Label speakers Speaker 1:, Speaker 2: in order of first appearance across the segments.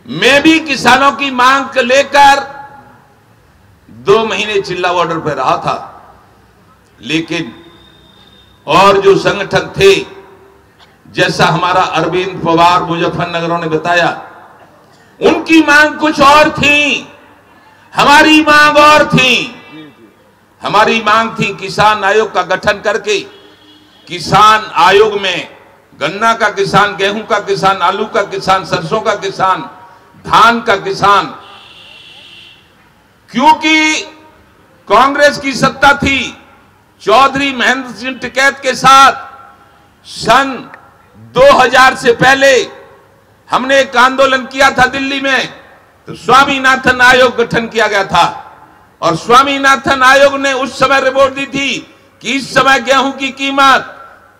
Speaker 1: मैं भी किसानों की मांग को लेकर 2 महीने चिल्ला बॉर्डर पर रहा था, लेकिन और जो संगठन थे, जैसा हमारा अरविंद पवार मुजफ्फरनगरों ने बताया, उनकी मांग कुछ और थी, हमारी मांग और थी। हमारी मांग थी किसान आयोग का गठन करके किसान आयोग में गन्ना का किसान, गेहूं का किसान, आलू का किसान, सरसों का किसान, धान का किसान, क्योंकि कांग्रेस की सत्ता थी चौधरी महेंद्र सिंह टिकैत के साथ। सन 2000 से पहले हमने एक आंदोलन किया था दिल्ली में, तो स्वामीनाथन आयोग गठन किया गया था और स्वामीनाथन आयोग ने उस समय रिपोर्ट दी थी कि इस समय गेहूं की कीमत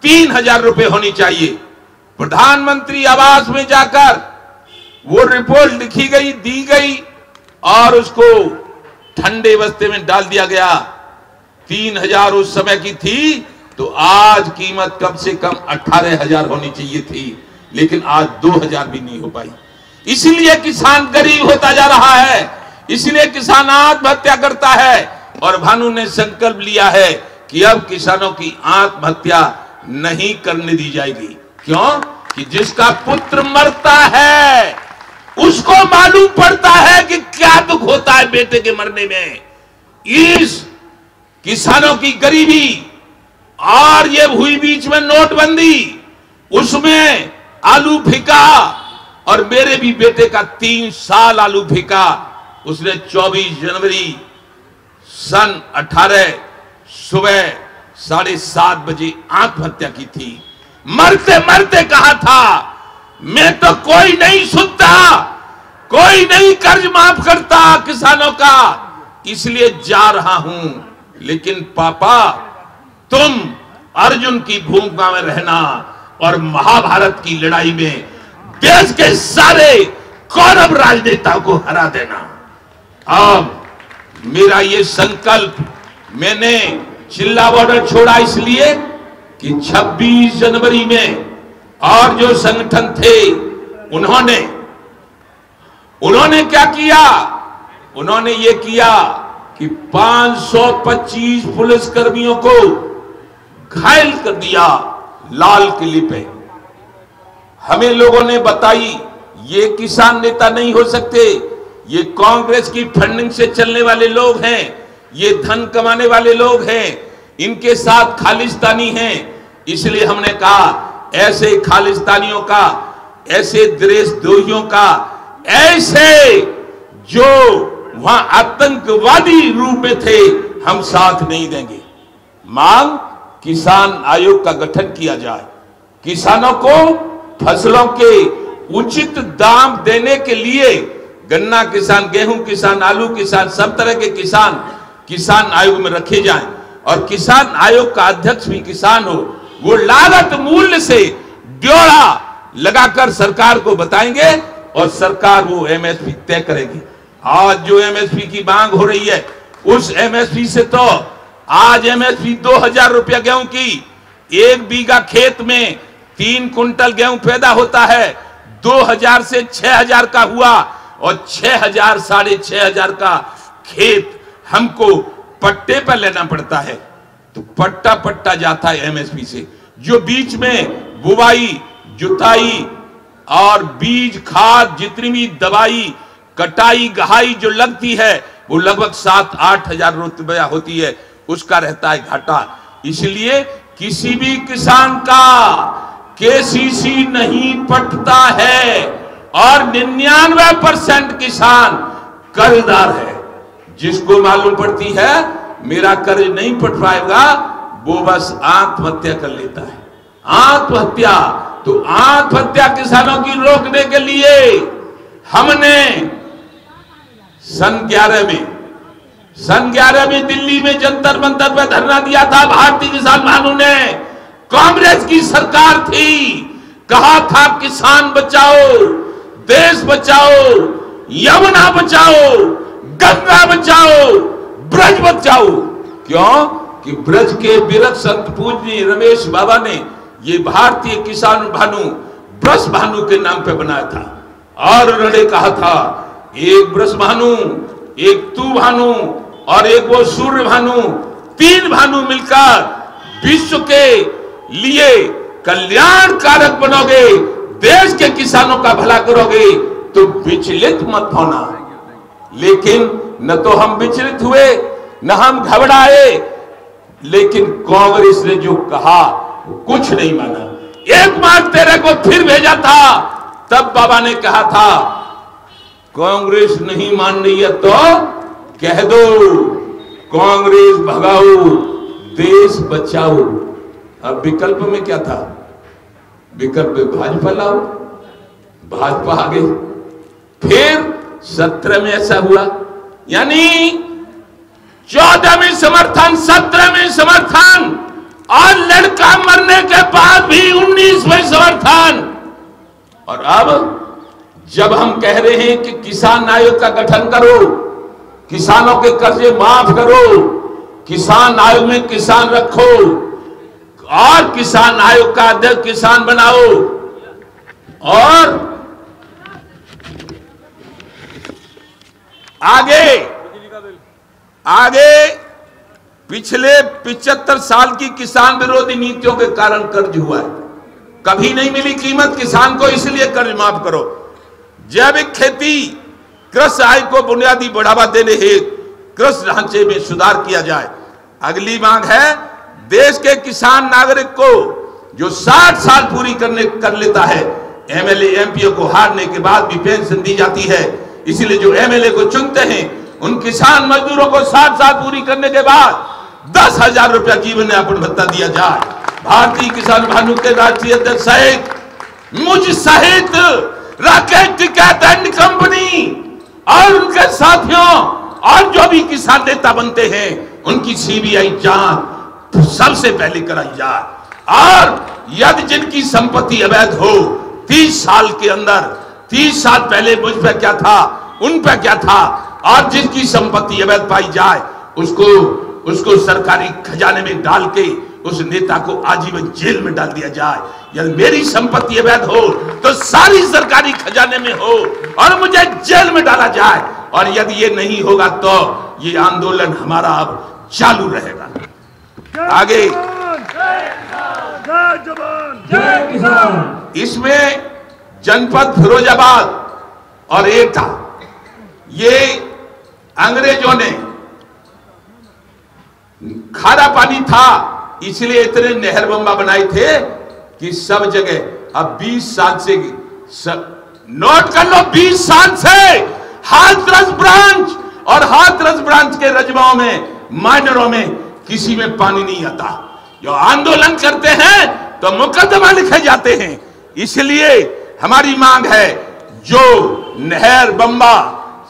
Speaker 1: 3000 रुपए होनी चाहिए। प्रधानमंत्री आवास में जाकर वो रिपोर्ट लिखी गई, दी गई और उसको ठंडे बस्ते में डाल दिया गया। 3000 उस समय की थी, तो आज कीमत कम से कम 18000 होनी चाहिए थी, लेकिन आज 2000 भी नहीं हो पाई। इसीलिए किसान गरीब होता जा रहा है, इसलिए किसान आत्महत्या करता है। और भानु ने संकल्प लिया है कि अब किसानों की आत्महत्या नहीं करने दी जाएगी। क्यों? कि जिसका पुत्र मरता है उसको मालूम पड़ता है कि क्या दुख होता है बेटे के मरने में। इस किसानों की गरीबी और ये हुई बीच में नोटबंदी, उसमें आलू फिका और मेरे भी बेटे का 3 साल आलू फिका। उसने 24 जनवरी सन 18 सुबह 7:30 बजे आत्महत्या की थी। मरते मरते कहा था, मैं तो कोई नहीं सुनता, कोई नहीं कर्ज माफ करता किसानों का, इसलिए जा रहा हूं। लेकिन पापा, तुम अर्जुन की भूमिका में रहना और महाभारत की लड़ाई में देश के सारे कौरव राजनेताओं को हरा देना। अब मेरा ये संकल्प, मैंने चिल्ला बॉर्डर छोड़ा इसलिए कि 26 जनवरी में और जो संगठन थे उन्होंने क्या किया? उन्होंने ये किया कि 525 पुलिसकर्मियों को घायल कर दिया लाल किले पे। हमें लोगों ने बताई ये किसान नेता नहीं हो सकते, ये कांग्रेस की फंडिंग से चलने वाले लोग हैं, ये धन कमाने वाले लोग हैं, इनके साथ खालिस्तानी हैं। इसलिए हमने कहा ऐसे खालिस्तानियों का, ऐसे देशद्रोहियों का, ऐसे जो वहां आतंकवादी रूप में थे, हम साथ नहीं देंगे। मांग किसान आयोग का गठन किया जाए, किसानों को फसलों के उचित दाम देने के लिए गन्ना किसान, गेहूं किसान, आलू किसान, सब तरह के किसान आयोग में रखे जाएं और किसान आयोग का अध्यक्ष भी किसान हो। वो लागत मूल्य से ड्योरा लगाकर सरकार को बताएंगे और सरकार वो एमएसपी तय करेगी। आज जो एमएसपी की मांग हो रही है, उस एमएसपी से तो आज एमएसपी 2000 रुपया गेहूं की, 1 बीघा खेत में 3 कुंटल गेहूं पैदा होता है, 2000 से 6000 का हुआ और 6000 6500 का खेत हमको पट्टे पर लेना पड़ता है। तो पट्टा जाता है एमएसपी से। जो बीच में बुवाई, जुताई और बीज, खाद, जितनी भी दवाई, कटाई, गहाई जो लगती है, वो लगभग 7-8 हजार रुपया होती है, उसका रहता है घाटा। इसलिए किसी भी किसान का केसीसी नहीं पटता है और 99% किसान कर्जदार है। जिसको मालूम पड़ती है मेरा कर्ज नहीं पट पाएगा, वो बस आत्महत्या कर लेता है। आत्महत्या, तो आत्महत्या किसानों की रोकने के लिए हमने सन 11 में दिल्ली में जंतर मंतर पर धरना दिया था। भारतीय किसान भानु ने, कांग्रेस की सरकार थी, कहा था किसान बचाओ, देश बचाओ, यमुना बचाओ, गंगा बचाओ, ब्रज बचाओ। क्यों? कि ब्रज के विरत संत पूजनीय रमेश बाबा ने ये भारतीय किसान भानु ब्रज भानु के नाम पे बनाया था। और उन्होंने कहा था एक बृषभानु, एक तू भानु और एक वो सूर्य भानु, 3 भानु मिलकर विश्व के लिए कल्याण कारक बनोगे, देश के किसानों का भला करोगे, तो विचलित मत होना। लेकिन न तो हम विचलित हुए न हम घबराए, लेकिन कांग्रेस ने जो कहा कुछ नहीं माना। एक बार तेरे को फिर भेजा था, तब बाबा ने कहा था कांग्रेस नहीं मान रही है तो कह दो कांग्रेस भगाओ, देश बचाओ। अब विकल्प में क्या था? विकल्प भाजपा लाओ, भाजपा आ गई। फिर 17 में ऐसा हुआ, यानी 14 में समर्थन, 17 में समर्थन और लड़का मरने के बाद भी 19 में समर्थन। और अब जब हम कह रहे हैं कि किसान आयोग का गठन करो, किसानों के कर्जे माफ करो, किसान आयोग में किसान रखो और किसान आयोग का अध्यक्ष किसान बनाओ, और आगे पिछले 75 साल की किसान विरोधी नीतियों के कारण कर्ज हुआ है, कभी नहीं मिली कीमत किसान को, इसलिए कर्ज माफ करो। जैविक खेती, कृषि आय को बुनियादी बढ़ावा देने हेतु कृषि ढांचे में सुधार किया जाए। अगली मांग है देश के किसान नागरिक को जो 60 साल पूरी कर लेता है, एमएलए एमपीओ को हारने के बाद भी पेंशन दी जाती है, इसलिए जो एमएलए को चुनते हैं उन किसान मजदूरों को 60 साल पूरी करने के बाद 10,000 रुपया जीवन यापन भत्ता दिया जाए। भारतीय किसान भानु के राष्ट्रीय अध्यक्ष सहित, मुझ सहित राकेश टिकैत एंड कंपनी और उनके साथियों और जो भी किसान नेता बनते हैं उनकी सीबीआई जांच सबसे पहले कराई जाए। और यदि जिनकी संपत्ति अवैध हो 30 साल के अंदर, 30 साल पहले मुझ पर क्या था, उन पर क्या था, और जिनकी संपत्ति अवैध पाई जाए उसको सरकारी खजाने में डाल के उस नेता को आजीवन जेल में डाल दिया जाए। यदि मेरी संपत्ति अवैध हो तो सारी सरकारी खजाने में हो और मुझे जेल में डाला जाए। और यदि ये नहीं होगा तो ये आंदोलन हमारा अब चालू रहेगा। आगे
Speaker 2: जय किसान।
Speaker 1: इसमें जनपद फिरोजाबाद और एटा, ये अंग्रेजों ने खारा पानी था इसलिए इतने नहर बम्बा बनाए थे कि सब जगह। अब 20 साल से नोट कर लो, 20 साल से हाथरस ब्रांच और हाथरस ब्रांच के रजवाओं में, माइनरों में किसी में पानी नहीं आता। जो आंदोलन करते हैं तो मुकदमा लिखे जाते हैं। इसलिए हमारी मांग है जो नहर बम्बा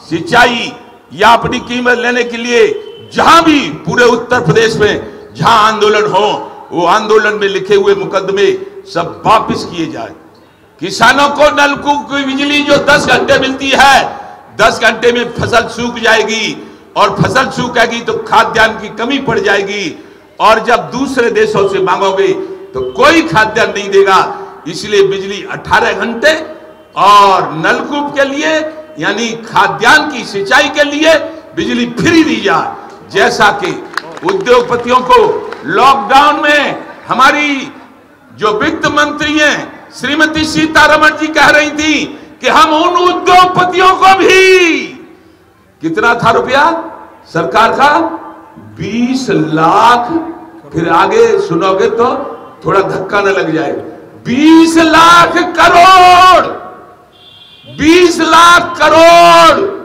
Speaker 1: सिंचाई या अपनी कीमत लेने के लिए जहां भी पूरे उत्तर प्रदेश में जहां आंदोलन हो, वो आंदोलन में लिखे हुए मुकदमे सब वापस किए जाए। किसानों को नलकूप की बिजली जो 10 घंटे मिलती है, 10 घंटे में फसल सूख जाएगी और फसल सूखेगी तो खाद्यान्न की कमी पड़ जाएगी। और जब दूसरे देशों से मांगोगे तो कोई खाद्यान्न नहीं देगा। इसलिए बिजली 18 घंटे और नलकूप के लिए यानी खाद्यान्न की सिंचाई के लिए बिजली फ्री दी जाए। जैसा कि उद्योगपतियों को लॉकडाउन में हमारी जो वित्त मंत्री हैं श्रीमती सीतारमण जी कह रही थी कि हम उन उद्योगपतियों को भी, कितना था रुपया सरकार का, 20 लाख, फिर आगे सुनोगे तो थोड़ा धक्का न लग जाए, 20 लाख करोड़, 20 लाख करोड़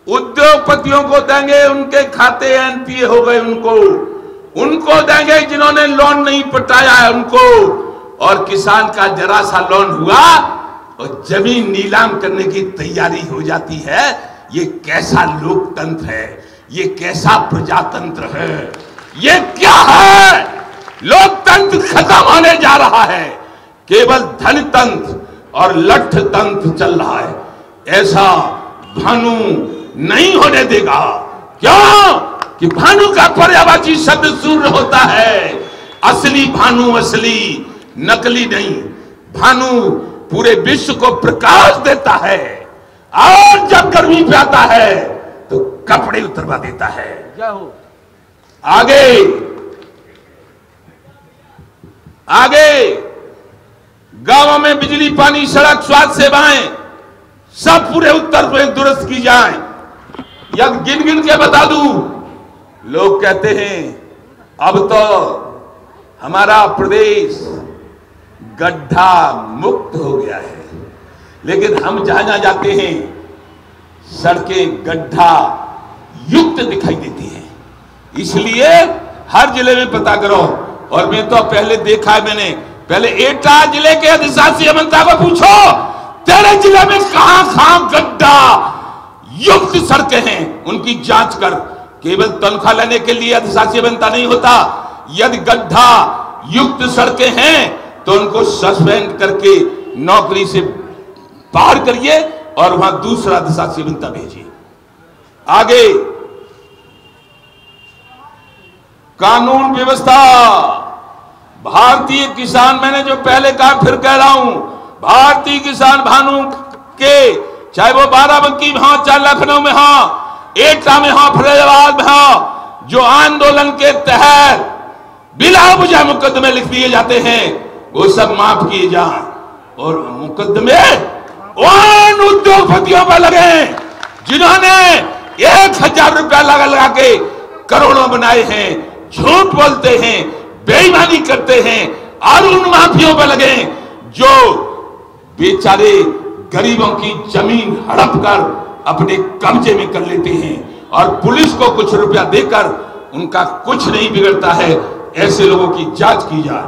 Speaker 1: उद्योगपतियों को देंगे। उनके खाते एनपीए हो गए, उनको देंगे जिन्होंने लोन नहीं पटाया है उनको। और किसान का जरा सा लोन हुआ और जमीन नीलाम करने की तैयारी हो जाती है। ये कैसा लोकतंत्र है, ये कैसा प्रजातंत्र है, ये क्या है? लोकतंत्र खत्म होने जा रहा है, केवल धनतंत्र और लठ तंत्र चल रहा है। ऐसा भानु नहीं होने देगा। क्यों? कि भानु का पर्यायवाची शब्द सूर्य होता है। असली भानु असली, नकली नहीं। भानु पूरे विश्व को प्रकाश देता है, और जब गर्मी पे आता है तो कपड़े उतरवा देता है। आगे आगे गांवों में बिजली, पानी, सड़क, स्वास्थ्य सेवाएं सब पूरे उत्तर प्रदेश दुरुस्त की जाए। या गिन गिन के बता दूं, लोग कहते हैं अब तो हमारा प्रदेश गड्ढा मुक्त हो गया है, लेकिन हम जहां जहां जाते हैं सड़कें गड्ढा युक्त दिखाई देती हैं। इसलिए हर जिले में पता करो। और मैं तो पहले देखा है, मैंने पहले एटा जिले के अधिशासी अभियंता को पूछो तेरे जिले में कहां कहां गड्ढा युक्त सड़कें हैं, उनकी जांच कर। केवल तनख्वाह लेने के लिए अधिशासी अभियंता नहीं होता। यदि गड्ढा युक्त सड़कें हैं तो उनको सस्पेंड करके नौकरी से बाहर करिए और वहां दूसरा अधिशासी अभियंता भेजिए। आगे कानून व्यवस्था। भारतीय किसान, मैंने जो पहले कहा फिर कह रहा हूं, भारतीय किसान भानु के, चाहे वो बाराबंकी में हो, चाहे लखनऊ में हो, एटा में हो, फैजाबाद में हो, जो आंदोलन के तहत बिला वजह मुकदमे लिख दिए जाते हैं वो सब माफ किए जाएं। और मुकदमे उन उद्योगपतियों पर लगे जिन्होंने 1000 रुपया लगा के करोड़ों बनाए हैं, झूठ बोलते हैं, बेईमानी करते हैं। और उन माफियों पर लगे जो बेचारे गरीबों की जमीन हड़प कर अपने कब्जे में कर लेते हैं और पुलिस को कुछ रुपया देकर उनका कुछ नहीं बिगड़ता है। ऐसे लोगों की जांच की जाए।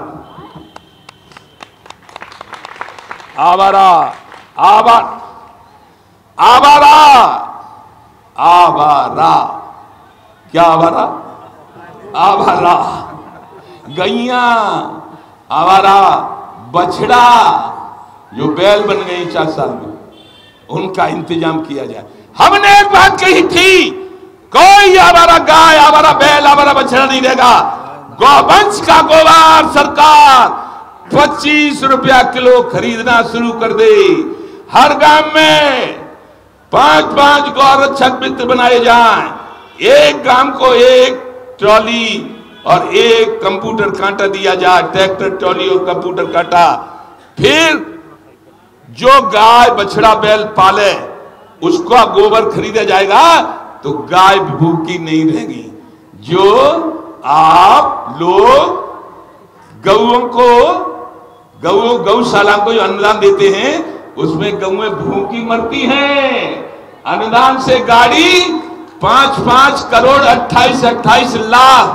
Speaker 1: आवारा आवारा आवारा, क्या आवारा? आवारा गैया, आवारा बछड़ा जो बैल बन गई 4 साल में, उनका इंतजाम किया जाए। हमने एक बात कही थी, कोई आवारा गाय, आवारा बैल, आवारा बछड़ा नहीं देगा। गौवंश का गोबर सरकार 25 रुपया किलो खरीदना शुरू कर दे। हर गांव में 5-5 गौरक्षक मित्र बनाए जाएं। एक गांव को एक ट्रॉली और एक कंप्यूटर कांटा दिया जाए, ट्रैक्टर ट्रॉली और कंप्यूटर कांटा। फिर जो गाय बछड़ा बैल पाले उसका गोबर खरीदा जाएगा तो गाय भूखी नहीं रहेगी। जो आप लोग गौओं को, गौशाला को जो अनुदान देते हैं उसमें गौएं भूखी मरती हैं। अनुदान से गाड़ी 5-5 करोड़ 28 लाख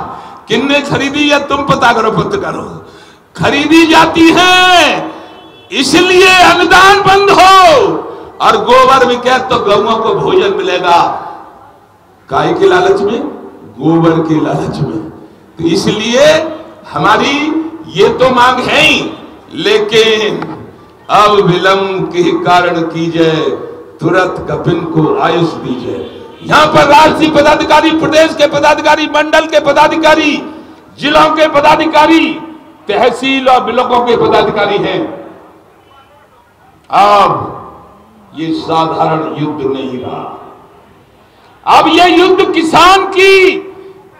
Speaker 1: किन्ने खरीदी या तुम पता करो, पत्रकारों, खरीदी जाती है। इसलिए अनुदान बंद हो और गोबर में क्या तो गौओं को भोजन मिलेगा। काय के लालच में, गोबर के लालच में। तो इसलिए हमारी ये तो मांग है ही, लेकिन अब विलंब के कारण कीजिए, तुरंत कपिन को आयुष दीजिए। यहां पर राष्ट्रीय पदाधिकारी, प्रदेश के पदाधिकारी, मंडल के पदाधिकारी, जिलों के पदाधिकारी, तहसील और ब्लॉकों के पदाधिकारी हैं। अब ये साधारण युद्ध नहीं रहा। अब ये युद्ध किसान की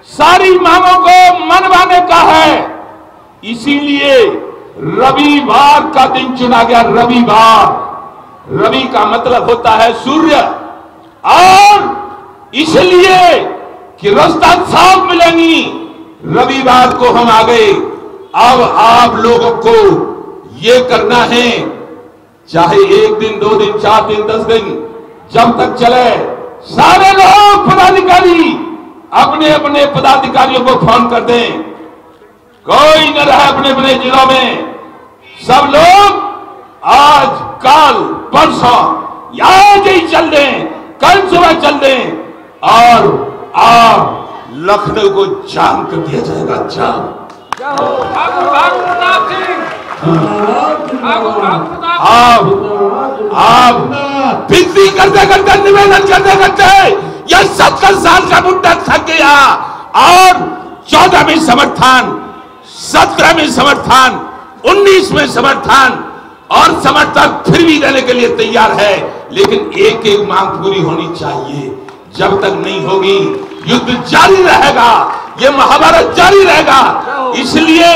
Speaker 1: सारी मांगों को मनवाने का है। इसीलिए रविवार का दिन चुना गया। रविवार, रवि का मतलब होता है सूर्य, और इसलिए कि रास्ता साफ मिलेंगी, रविवार को हम आ गए। अब आप लोगों को ये करना है, चाहे 1 दिन, 2 दिन, 4 दिन, 10 दिन, जब तक चले, सारे लोग पदाधिकारी अपने अपने पदाधिकारियों को फोन कर दें। कोई न रहे अपने अपने जिलों में, सब लोग आज, कल, परसों, आज ही चल दें, कल सुबह चल दें और आप लखनऊ को जाम कर दिया जाएगा। जाम। आप बिक्री करते करते, निवेदन करते करते यह 70 साल का मुद्दा थक गया और 14 में समर्थन, 17 में समर्थन, 19 में समर्थन, और समर्थक फिर भी देने के लिए तैयार है, लेकिन एक एक मांग पूरी होनी चाहिए। जब तक नहीं होगी युद्ध जारी रहेगा, ये महाभारत जारी रहेगा। इसलिए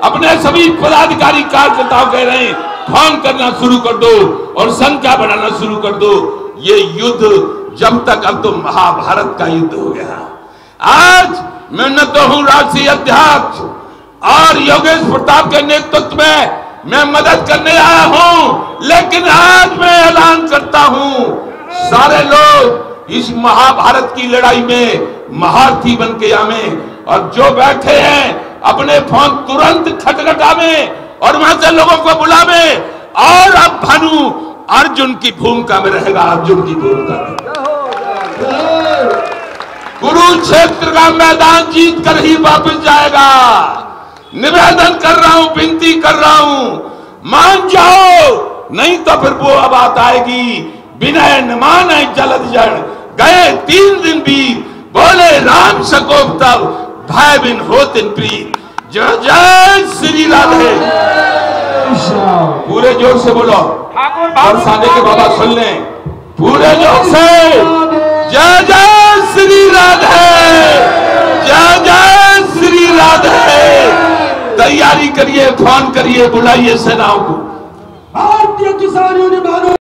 Speaker 1: अपने सभी पदाधिकारी कार्यकर्ताओं कह रहे हैं, फोन करना शुरू कर दो और संख्या बढ़ाना शुरू कर दो। ये युद्ध जब तक, अब तो महाभारत का युद्ध हो गया। आज मैं न तो हूं राष्ट्रीय अध्यक्ष और योगेश प्रताप के नेतृत्व में मैं मदद करने आया हूं, लेकिन आज मैं ऐलान करता हूं, सारे लोग इस महाभारत की लड़ाई में महारथी बन के आवे और जो बैठे हैं अपने फोन तुरंत खटखटावे और वहां से लोगों को बुलावे। और अब भानु अर्जुन की भूमिका में रहेगा, अर्जुन की भूमिका में। कुरुक्षेत्र का मैदान जीत कर ही वापस जाएगा। निवेदन कर रहा हूं, विनती कर रहा हूं, मान जाओ, नहीं तो फिर वो बात आएगी, विनय न माने जलद जड़, गए 3 दिन भी बोले राम सकोप तब, भाई बिन होतिन प्रीत। जय जय श्री राधे। पूरे जोर से बोलो, बरसाने के बाबा सुन लें, पूरे जोर से जय जय श्री राधे, जय जय श्री राधे। तैयारी करिए, फोन करिए, बुलाइए सेनाओं को।
Speaker 2: भारतीय किसान यूनियन